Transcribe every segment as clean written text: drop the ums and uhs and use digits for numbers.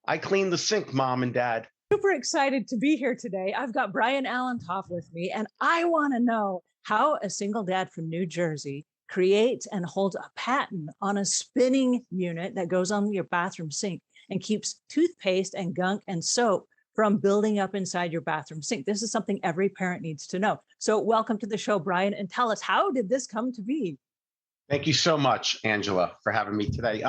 I clean the sink, mom and dad. Super excited to be here today. I've got Brian Allentoff with me, and I want to know how a single dad from New Jersey creates and holds a patent on a spinning unit that goes on your bathroom sink and keeps toothpaste and gunk and soap from building up inside your bathroom sink. This is something every parent needs to know. So, welcome to the show, Brian, and tell us, how did this come to be? Thank you so much, Angela, for having me today.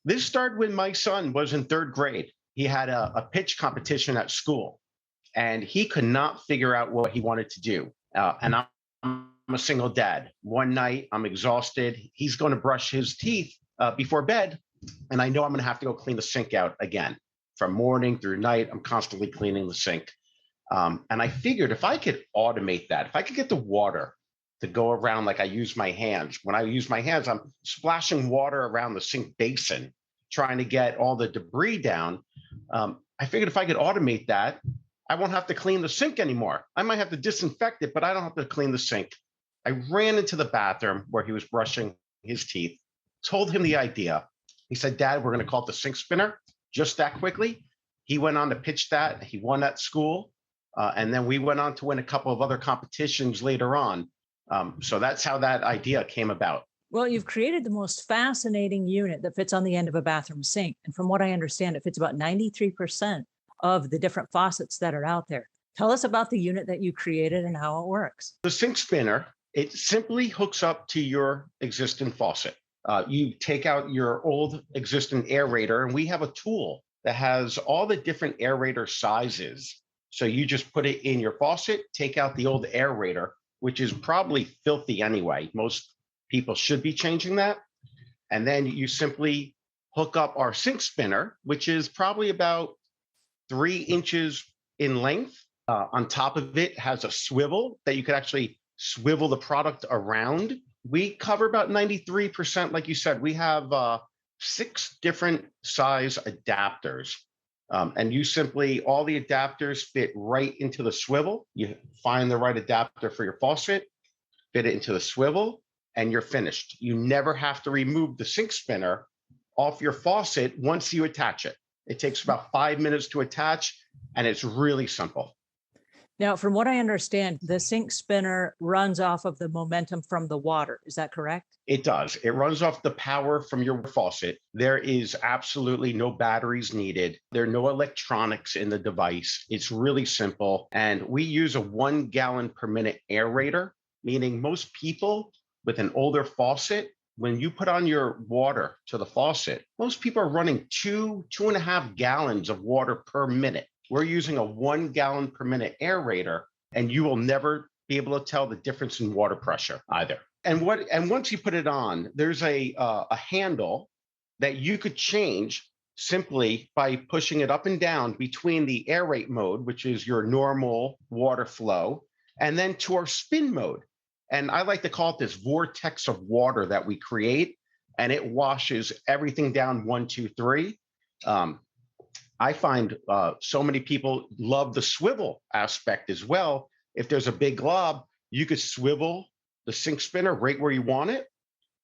This started when my son was in third grade. He had a pitch competition at school, and he could not figure out what he wanted to do. And I'm a single dad. One night, I'm exhausted. He's going to brush his teeth before bed, and I know I'm going to have to go clean the sink out again. From morning through night, I'm constantly cleaning the sink. And I figured if I could automate that, if I could get the water to go around like I use my hands. When I use my hands, I'm splashing water around the sink basin, trying to get all the debris down. I figured if I could automate that, I won't have to clean the sink anymore. I might have to disinfect it, but I don't have to clean the sink. I ran into the bathroom where he was brushing his teeth, told him the idea. He said, "Dad, we're going to call it the sink spinner." Just that quickly. He went on to pitch that. He won at school. And then we went on to win a couple of other competitions later on. So that's how that idea came about. Well, you've created the most fascinating unit that fits on the end of a bathroom sink. And from what I understand, it fits about 93% of the different faucets that are out there. Tell us about the unit that you created and how it works. The sink spinner, it simply hooks up to your existing faucet. You take out your old existing aerator, and we have a tool that has all the different aerator sizes. So you just put it in your faucet, take out the old aerator, which is probably filthy anyway. Most people should be changing that. And then you simply hook up our sink spinner, which is probably about 3 inches in length. On top of it has a swivel that you could actually swivel the product around. We cover about 93%. Like you said, we have 6 different size adapters. And you simply, all the adapters fit right into the swivel. You find the right adapter for your faucet, fit it into the swivel, and you're finished. You never have to remove the sink spinner off your faucet once you attach it. It takes about 5 minutes to attach, and it's really simple. Now, from what I understand, the sink spinner runs off of the momentum from the water. Is that correct? It does. It runs off the power from your faucet. There is absolutely no batteries needed. There are no electronics in the device. It's really simple. And we use a 1 gallon per minute aerator, meaning most people with an older faucet, when you put on your water to the faucet, most people are running 2.5 gallons of water per minute. We're using a 1 gallon per minute aerator, and you will never be able to tell the difference in water pressure either. And once you put it on, there's a handle that you could change simply by pushing it up and down between the aerate mode, which is your normal water flow, and then to our spin mode. And I like to call it this vortex of water that we create, and it washes everything down 1, 2, 3. I find so many people love the swivel aspect as well. If there's a big glob, you could swivel the sink spinner right where you want it,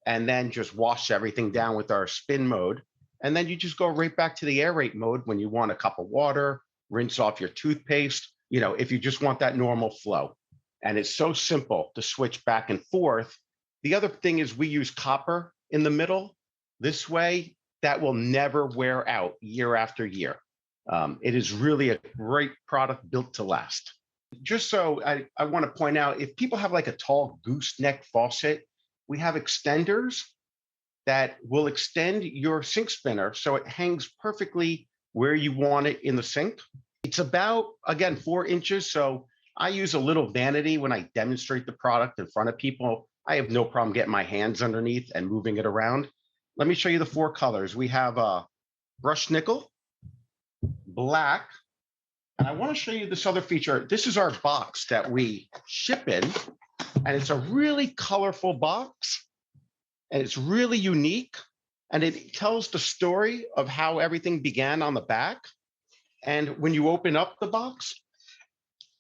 and then just wash everything down with our spin mode. And then you just go right back to the aerate mode when you want a cup of water, rinse off your toothpaste, if you just want that normal flow. And it's so simple to switch back and forth. The other thing is we use copper in the middle. This way, that will never wear out year after year. It is really a great product built to last. Just so I want to point out, if people have like a tall gooseneck faucet, we have extenders that will extend your sink spinner so it hangs perfectly where you want it in the sink. It's about, again, 4 inches. So I use a little vanity when I demonstrate the product in front of people. I have no problem getting my hands underneath and moving it around. Let me show you the 4 colors. We have brushed nickel, black, and I want to show you this other feature. This is our box that we ship in, and it's a really colorful box, and it's really unique, and it tells the story of how everything began on the back. And when you open up the box,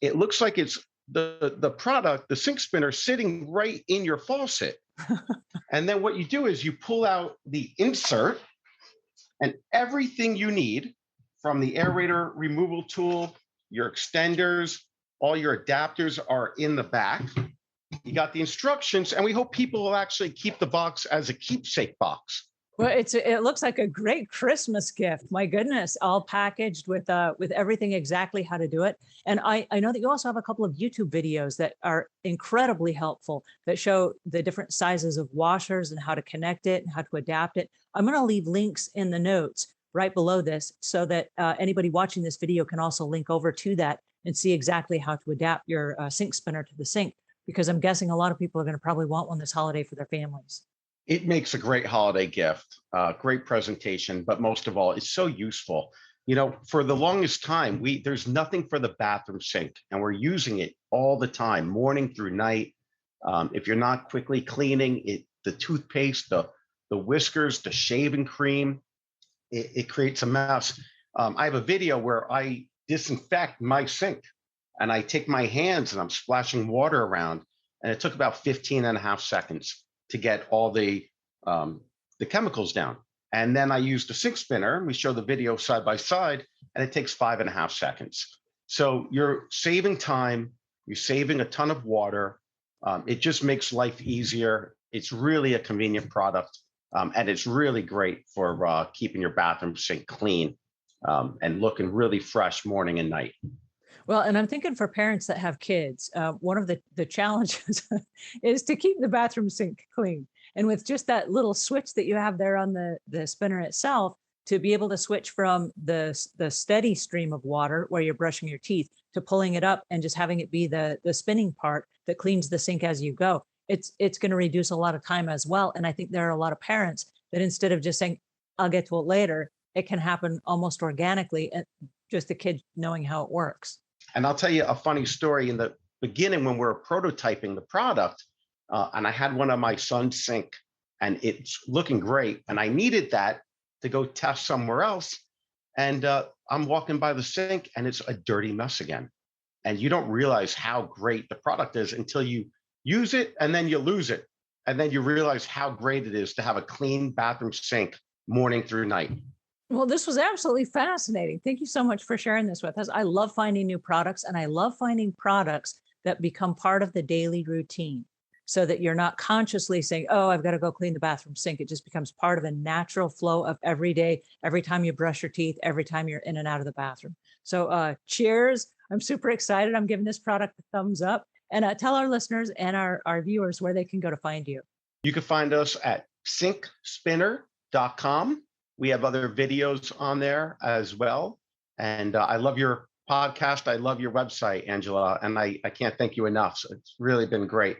it looks like it's the product, the sink spinner, sitting right in your faucet. And then what you do is you pull out the insert, and everything you need from the aerator removal tool, your extenders, all your adapters are in the back. You got the instructions, and we hope people will actually keep the box as a keepsake box. Well, it looks like a great Christmas gift. My goodness, all packaged with everything exactly how to do it. And I know that you also have a couple of YouTube videos that are incredibly helpful that show the different sizes of washers and how to connect it and how to adapt it. I'm going to leave links in the notes right below this so that anybody watching this video can also link over to that and see exactly how to adapt your sink spinner to the sink, because I'm guessing a lot of people are going to probably want one this holiday for their families. It makes a great holiday gift, great presentation, but most of all, it's so useful. You know, for the longest time, there's nothing for the bathroom sink, and we're using it all the time, morning through night. If you're not quickly cleaning it, the toothpaste, the whiskers, the shaving cream, it creates a mess. I have a video where I disinfect my sink, and I take my hands and I'm splashing water around, and it took about 15 and a half seconds to get all the chemicals down. And then I use the sink spinner. We show the video side by side, and it takes 5.5 seconds. So you're saving time, you're saving a ton of water. It just makes life easier. It's really a convenient product, and it's really great for keeping your bathroom sink clean and looking really fresh morning and night. Well, and I'm thinking for parents that have kids, one of the challenges is to keep the bathroom sink clean. And with just that little switch that you have there on the spinner itself, to be able to switch from the steady stream of water where you're brushing your teeth to pulling it up and just having it be the spinning part that cleans the sink as you go, it's going to reduce a lot of time as well. And I think there are a lot of parents that instead of just saying, I'll get to it later, it can happen almost organically, and just the kid knowing how it works. And I'll tell you a funny story. In the beginning, when we were prototyping the product, and I had one on my son's sink, and it's looking great, and I needed that to go test somewhere else. And I'm walking by the sink, and it's a dirty mess again. And you don't realize how great the product is until you use it, and then you lose it. And then you realize how great it is to have a clean bathroom sink morning through night. Well, this was absolutely fascinating. Thank you so much for sharing this with us. I love finding new products, and I love finding products that become part of the daily routine so that you're not consciously saying, oh, I've got to go clean the bathroom sink. It just becomes part of a natural flow of every day, every time you brush your teeth, every time you're in and out of the bathroom. So cheers. I'm super excited. I'm giving this product a thumbs up. And tell our listeners and our viewers where they can go to find you. You can find us at sinkspinner.com. We have other videos on there as well. And I love your podcast. I love your website, Angela. And I can't thank you enough. So it's really been great.